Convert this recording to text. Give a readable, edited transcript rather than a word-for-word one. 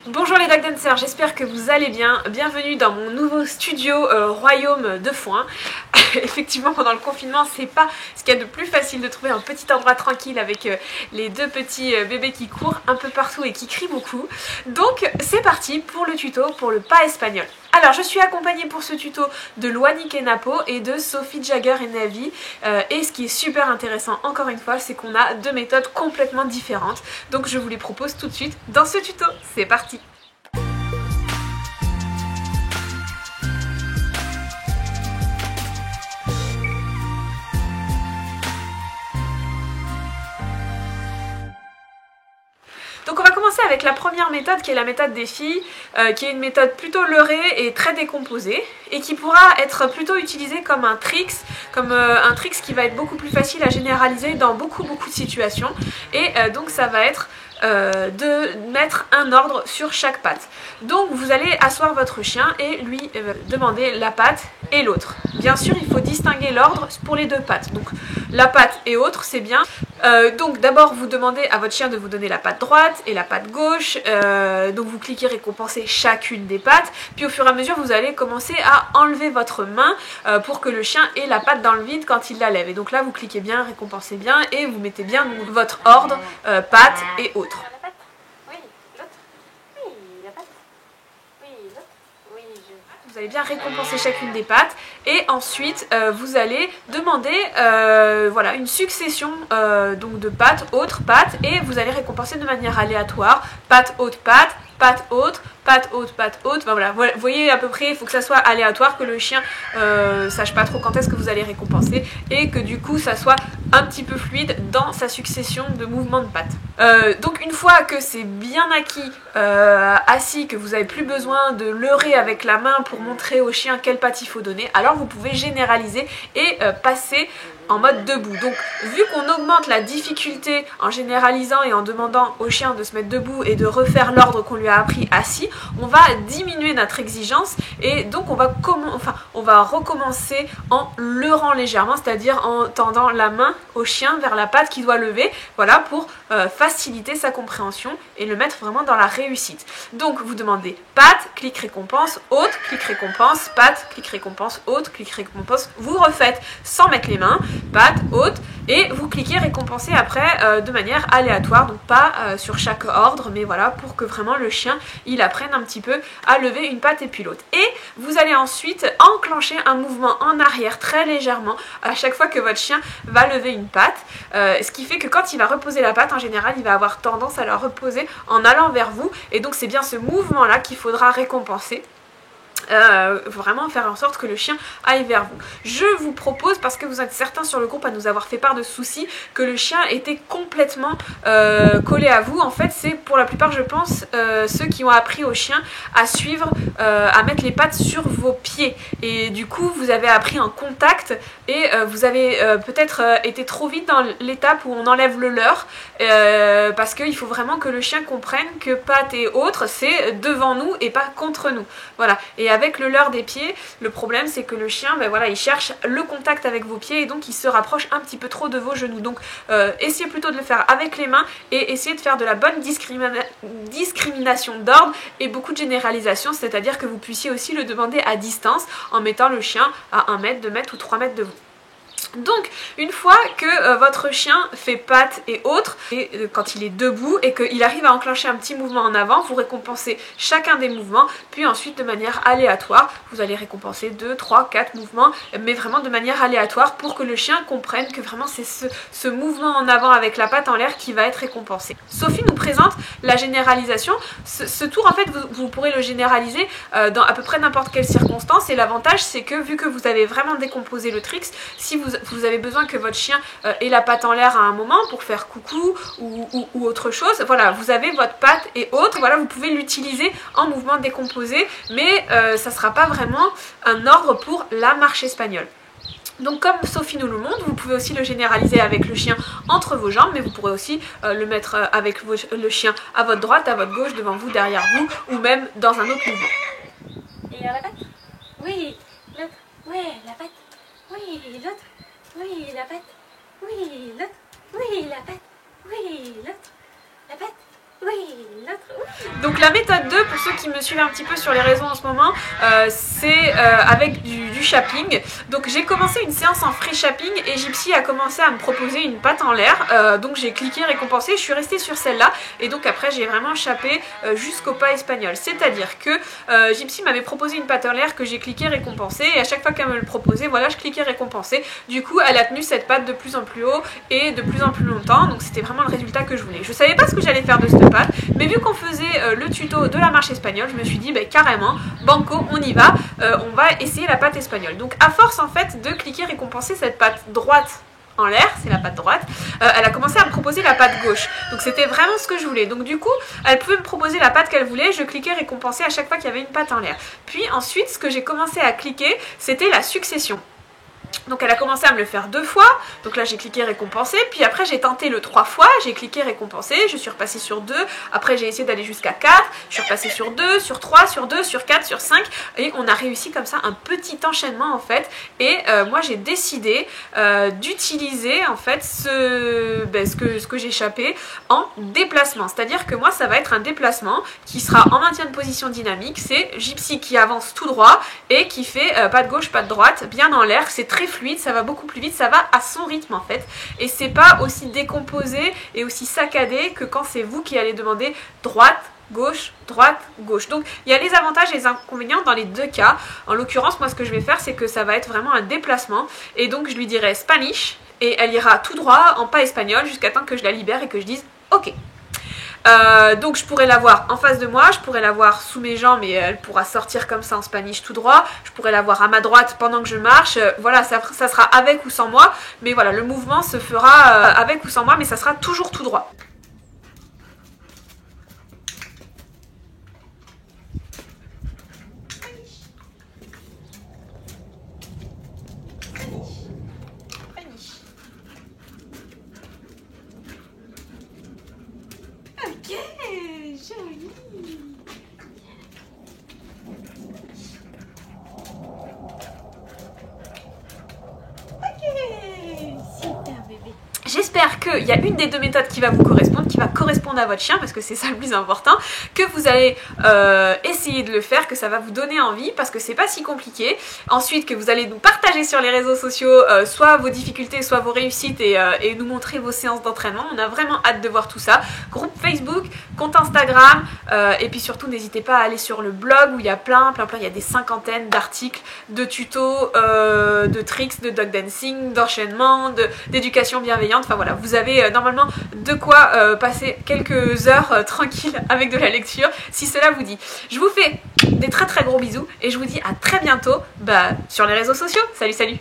Bonjour les Dog Dancers, j'espère que vous allez bien. Bienvenue dans mon nouveau studio royaume de foin. Effectivement, pendant le confinement, c'est pas ce qu'il y a de plus facile de trouver un petit endroit tranquille avec les deux petits bébés qui courent un peu partout et qui crient beaucoup. Donc c'est parti pour le tuto pour le pas espagnol. Alors je suis accompagnée pour ce tuto de Loanic et Napo et de Sophie Jagger et Navi. Et ce qui est super intéressant encore une fois, c'est qu'on a deux méthodes complètement différentes. Donc je vous les propose tout de suite dans ce tuto. C'est parti! Donc on va commencer avec la première méthode qui est la méthode des filles, qui est une méthode plutôt leurrée et très décomposée et qui pourra être plutôt utilisée comme un tricks, qui va être beaucoup plus facile à généraliser dans beaucoup de situations. Et donc ça va être de mettre un ordre sur chaque patte. Donc vous allez asseoir votre chien et lui demander la patte et l'autre. Bien sûr il faut distinguer l'ordre pour les deux pattes. Donc la patte et autre c'est bien. Donc d'abord vous demandez à votre chien de vous donner la patte droite et la patte gauche. Donc vous cliquez récompenser chacune des pattes. Puis au fur et à mesure vous allez commencer à enlever votre main pour que le chien ait la patte dans le vide quand il la lève. Et donc là vous cliquez bien, récompensez bien et vous mettez bien votre ordre patte et autre. Vous allez bien récompenser chacune des pattes et ensuite vous allez demander voilà, une succession donc de pattes, autres pattes, et vous allez récompenser de manière aléatoire, patte haute, patte haute, patte haute, patte haute. Enfin, voilà, vous voyez à peu près, il faut que ça soit aléatoire, que le chien sache pas trop quand est-ce que vous allez récompenser et que du coup ça soit un petit peu fluide dans sa succession de mouvements de pattes. Donc une fois que c'est bien acquis, assis, que vous n'avez plus besoin de leurrer avec la main pour montrer au chien quelle patte il faut donner, alors vous pouvez généraliser et passer en mode debout. Donc vu qu'on augmente la difficulté en généralisant et en demandant au chien de se mettre debout et de refaire l'ordre qu'on lui a appris assis, on va diminuer notre exigence et donc on va recommencer en leurrant légèrement, c'est-à-dire en tendant la main au chien vers la patte qu'il doit lever, voilà, pour faciliter sa compréhension et le mettre vraiment dans la réussite. Donc vous demandez patte, clic récompense, haute, clic récompense, patte, clic récompense, haute, clic récompense, vous refaites sans mettre les mains, patte, haute, et vous cliquez récompenser après de manière aléatoire, donc pas sur chaque ordre, mais voilà, pour que vraiment le chien il apprenne un petit peu à lever une patte et puis l'autre. Et vous allez ensuite enclencher un mouvement en arrière très légèrement à chaque fois que votre chien va lever une patte, ce qui fait que quand il va reposer la patte, en général il va avoir tendance à la reposer en allant vers vous, et donc c'est bien ce mouvement là qu'il faudra récompenser. Vraiment faire en sorte que le chien aille vers vous. Je vous propose, parce que vous êtes certains sur le groupe à nous avoir fait part de soucis, que le chien était complètement collé à vous. En fait c'est pour la plupart je pense ceux qui ont appris au chien à suivre, à mettre les pattes sur vos pieds, et du coup vous avez appris en contact et vous avez peut-être été trop vite dans l'étape où on enlève le leurre, parce qu'il faut vraiment que le chien comprenne que patte et autres c'est devant nous et pas contre nous, voilà. Et avec le leurre des pieds, le problème c'est que le chien, ben voilà, il cherche le contact avec vos pieds et donc il se rapproche un petit peu trop de vos genoux. Donc essayez plutôt de le faire avec les mains et essayez de faire de la bonne discrimination d'ordre et beaucoup de généralisation, c'est-à-dire que vous puissiez aussi le demander à distance en mettant le chien à 1 mètre, 2 mètres ou 3 mètres de vous. Donc une fois que votre chien fait patte et autres, et quand il est debout et qu'il arrive à enclencher un petit mouvement en avant, vous récompensez chacun des mouvements, puis ensuite de manière aléatoire vous allez récompenser 2, 3, 4 mouvements, mais vraiment de manière aléatoire pour que le chien comprenne que vraiment c'est ce mouvement en avant avec la patte en l'air qui va être récompensé. Sophie nous présente la généralisation. Ce tour en fait vous pourrez le généraliser dans à peu près n'importe quelle circonstance, et l'avantage c'est que vu que vous avez vraiment décomposé le tricks, si vous avez besoin que votre chien ait la patte en l'air à un moment pour faire coucou ou autre chose, voilà, vous avez votre patte et autres, voilà, vous pouvez l'utiliser en mouvement décomposé, mais ça ne sera pas vraiment un ordre pour la marche espagnole. Donc comme Sophie nous le montre, vous pouvez aussi le généraliser avec le chien entre vos jambes, mais vous pourrez aussi le mettre avec le chien à votre droite, à votre gauche, devant vous, derrière vous, ou même dans un autre mouvement. Et la patte? Oui, l'autre. Ouais, la patte. Oui, l'autre. Oui, la patte. Oui, l'autre. Oui, la patte. Oui, l'autre. La patte. Oui, l'autre. Oui. Donc la méthode 2, pour ceux qui me suivent un petit peu sur les réseaux en ce moment, c'est avec du shopping. Donc j'ai commencé une séance en free shopping et Gypsy a commencé à me proposer une pâte en l'air. Donc j'ai cliqué récompenser, je suis restée sur celle-là et donc après j'ai vraiment chapé jusqu'au pas espagnol. C'est-à-dire que Gypsy m'avait proposé une pâte en l'air que j'ai cliqué récompenser et à chaque fois qu'elle me le proposait, voilà, je cliquais récompenser. Du coup elle a tenu cette pâte de plus en plus haut et de plus en plus longtemps. Donc c'était vraiment le résultat que je voulais. Je savais pas ce que j'allais faire de cette pâte, mais vu qu'on faisait le tuto de la marche espagnole, je me suis dit bah, carrément, banco, on y va, on va essayer la pâte espagnole. Donc à force en fait de cliquer récompenser cette pâte droite en l'air, c'est la pâte droite, elle a commencé à me proposer la pâte gauche. Donc c'était vraiment ce que je voulais. Donc du coup, elle pouvait me proposer la pâte qu'elle voulait, je cliquais récompenser à chaque fois qu'il y avait une pâte en l'air. Puis ensuite, ce que j'ai commencé à cliquer, c'était la succession. Donc elle a commencé à me le faire 2 fois, donc là j'ai cliqué récompenser, puis après j'ai tenté le 3 fois, j'ai cliqué récompenser, je suis repassée sur 2, après j'ai essayé d'aller jusqu'à 4, je suis repassée sur 2, sur 3, sur 2, sur 4, sur 5, et on a réussi comme ça un petit enchaînement en fait, et moi j'ai décidé d'utiliser en fait ce que j'ai chapé en déplacement, c'est-à-dire que moi ça va être un déplacement qui sera en maintien de position dynamique, c'est Gypsy qui avance tout droit et qui fait pas de gauche, pas de droite, bien en l'air, c'est très fluide, ça va beaucoup plus vite, ça va à son rythme en fait et c'est pas aussi décomposé et aussi saccadé que quand c'est vous qui allez demander droite, gauche, droite, gauche. Donc il y a les avantages et les inconvénients dans les deux cas. En l'occurrence moi ce que je vais faire c'est que ça va être vraiment un déplacement et donc je lui dirai Spanish et elle ira tout droit en pas espagnol jusqu'à temps que je la libère et que je dise ok. Donc je pourrais la voir en face de moi, je pourrais la voir sous mes jambes et elle pourra sortir comme ça en spanish tout droit, je pourrais la voir à ma droite pendant que je marche, voilà ça sera avec ou sans moi, mais voilà le mouvement se fera avec ou sans moi mais ça sera toujours tout droit. Ok, joli. Ok, super bébé. J'espère qu'il y a une des deux méthodes qui va vous correspondre, qui va correspondre à votre chien, parce que c'est ça le plus important, que vous allez essayer de le faire, que ça va vous donner envie, parce que c'est pas si compliqué. Ensuite, que vous allez nous partager sur les réseaux sociaux, soit vos difficultés, soit vos réussites, et nous montrer vos séances d'entraînement. On a vraiment hâte de voir tout ça. Groupe Facebook, compte Instagram, et puis surtout, n'hésitez pas à aller sur le blog, où il y a plein, il y a des cinquantaines d'articles, de tutos, de tricks, de dog dancing, d'enchaînement, d'éducation bienveillante. Enfin voilà, vous avez normalement de quoi passer quelques heures tranquilles avec de la lecture, si cela vous dit. Je vous fais des très très gros bisous et je vous dis à très bientôt sur les réseaux sociaux. Salut salut.